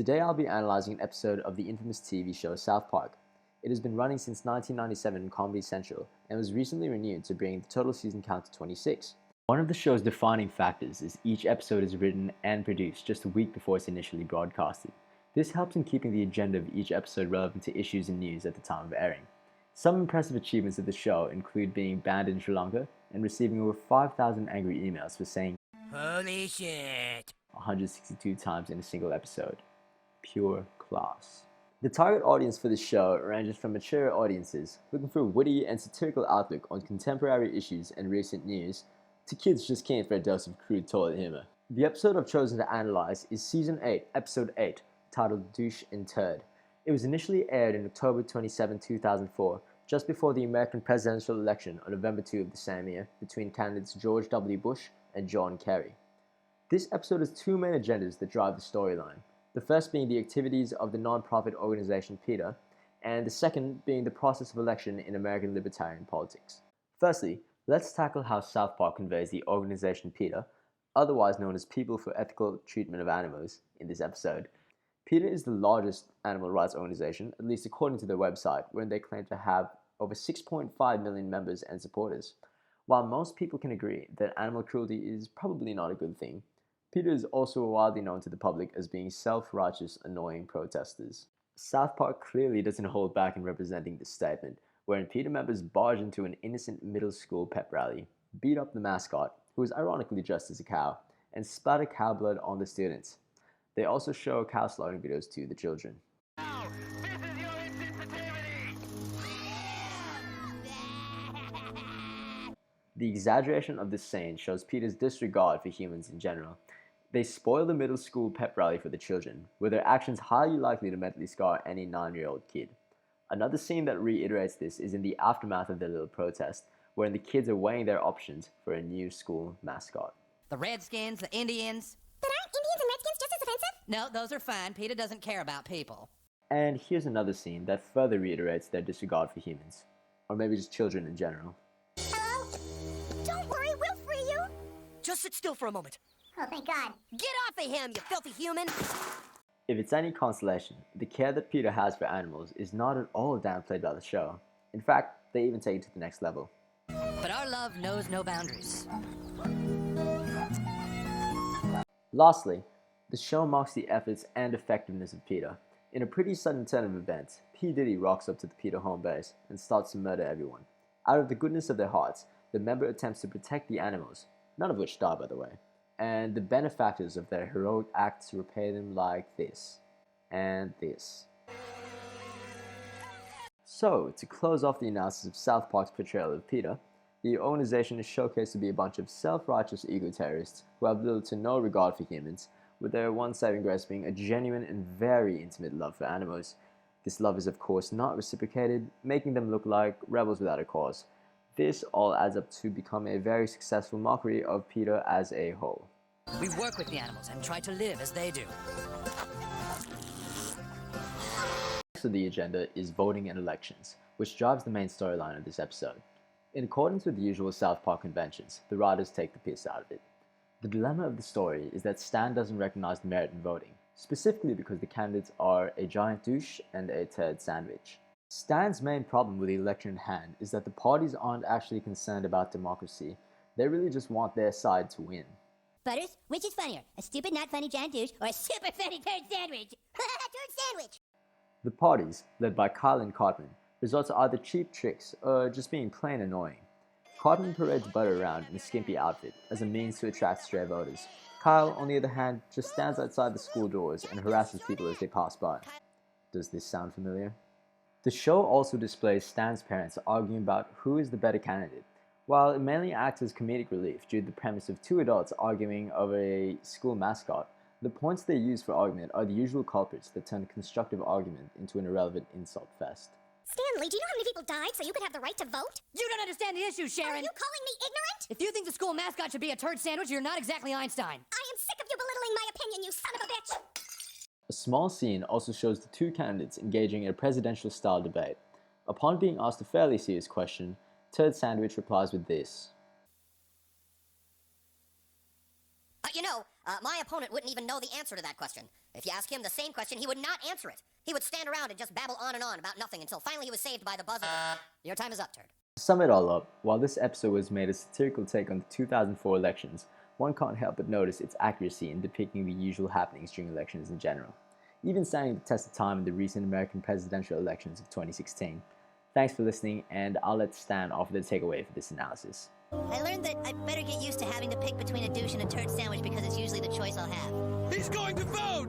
Today I'll be analyzing an episode of the infamous TV show South Park. It has been running since 1997 in Comedy Central and was recently renewed to bring the total season count to 26. One of the show's defining factors is each episode is written and produced just a week before it's initially broadcasted. This helps in keeping the agenda of each episode relevant to issues and news at the time of airing. Some impressive achievements of the show include being banned in Sri Lanka and receiving over 5,000 angry emails for saying "Holy shit" 162 times in a single episode. Pure class. The target audience for this show ranges from mature audiences looking for a witty and satirical outlook on contemporary issues and recent news to kids just keen for a dose of crude toilet humor. The episode I've chosen to analyze is Season 8, Episode 8, titled Douche and Turd. It was initially aired in October 27, 2004, just before the American presidential election on November 2 of the same year between candidates George W. Bush and John Kerry. This episode has two main agendas that drive the storyline. The first being the activities of the non-profit organization PETA, and the second being the process of election in American libertarian politics. Firstly, let's tackle how South Park conveys the organization PETA, otherwise known as People for Ethical Treatment of Animals, in this episode. PETA is the largest animal rights organization, at least according to their website, wherein they claim to have over 6.5 million members and supporters. While most people can agree that animal cruelty is probably not a good thing, PETA is also widely known to the public as being self-righteous, annoying protesters. South Park clearly doesn't hold back in representing this statement, wherein PETA members barge into an innocent middle school pep rally, beat up the mascot, who is ironically dressed as a cow, and splatter cow blood on the students. They also show cow slaughtering videos to the children. The exaggeration of this scene shows PETA's disregard for humans in general. They spoil the middle school pep rally for the children, with their actions highly likely to mentally scar any 9-year-old kid. Another scene that reiterates this is in the aftermath of their little protest, wherein the kids are weighing their options for a new school mascot. The Redskins, the Indians. But aren't Indians and Redskins just as offensive? No, those are fine. PETA doesn't care about people. And here's another scene that further reiterates their disregard for humans. Or maybe just children in general. Hello? Don't worry, we'll free you. Just sit still for a moment. Oh, thank God. Get off of him, you filthy human! If it's any consolation, the care that PETA has for animals is not at all downplayed by the show. In fact, they even take it to the next level. But our love knows no boundaries. Lastly, the show marks the efforts and effectiveness of PETA. In a pretty sudden turn of events, P. Diddy rocks up to the PETA home base and starts to murder everyone. Out of the goodness of their hearts, the member attempts to protect the animals, none of which die by the way, and the benefactors of their heroic acts repay them like this, and this. So, to close off the analysis of South Park's portrayal of PETA, the organization is showcased to be a bunch of self-righteous ego-terrorists who have little to no regard for humans, with their one saving grace being a genuine and very intimate love for animals. This love is of course not reciprocated, making them look like rebels without a cause. This all adds up to become a very successful mockery of PETA as a whole. We work with the animals and try to live as they do. Next on the agenda is voting and elections, which drives the main storyline of this episode. In accordance with the usual South Park conventions, the writers take the piss out of it. The dilemma of the story is that Stan doesn't recognize the merit in voting, specifically because the candidates are a giant douche and a turd sandwich. Stan's main problem with the election at hand is that the parties aren't actually concerned about democracy, they really just want their side to win. Butters, which is funnier, a stupid not funny giant douche or a super funny turd sandwich? Turd sandwich! The parties, led by Kyle and Cartman, resort to either cheap tricks or just being plain annoying. Cartman parades Butter around in a skimpy outfit as a means to attract stray voters. Kyle, on the other hand, just stands outside the school doors and harasses people as they pass by. Does this sound familiar? The show also displays Stan's parents arguing about who is the better candidate. While it mainly acts as comedic relief due to the premise of two adults arguing over a school mascot, the points they use for argument are the usual culprits that turn a constructive argument into an irrelevant insult fest. Stanley, do you know how many people died so you could have the right to vote? You don't understand the issue, Sharon! Are you calling me ignorant? If you think the school mascot should be a turd sandwich, you're not exactly Einstein. I am sick of you belittling my opinion, you son of a bitch! A small scene also shows the two candidates engaging in a presidential-style debate. Upon being asked a fairly serious question, Turd Sandwich replies with this. My opponent wouldn't even know the answer to that question. If you ask him the same question, he would not answer it. He would stand around and just babble on and on about nothing until finally he was saved by the buzzer. Your time is up, Turd. To sum it all up, while this episode was made a satirical take on the 2004 elections, one can't help but notice its accuracy in depicting the usual happenings during elections in general, even standing the test of time in the recent American presidential elections of 2016. Thanks for listening, and I'll let Stan offer the takeaway for this analysis. I learned that I'd better get used to having to pick between a douche and a turd sandwich because it's usually the choice I'll have. He's going to vote!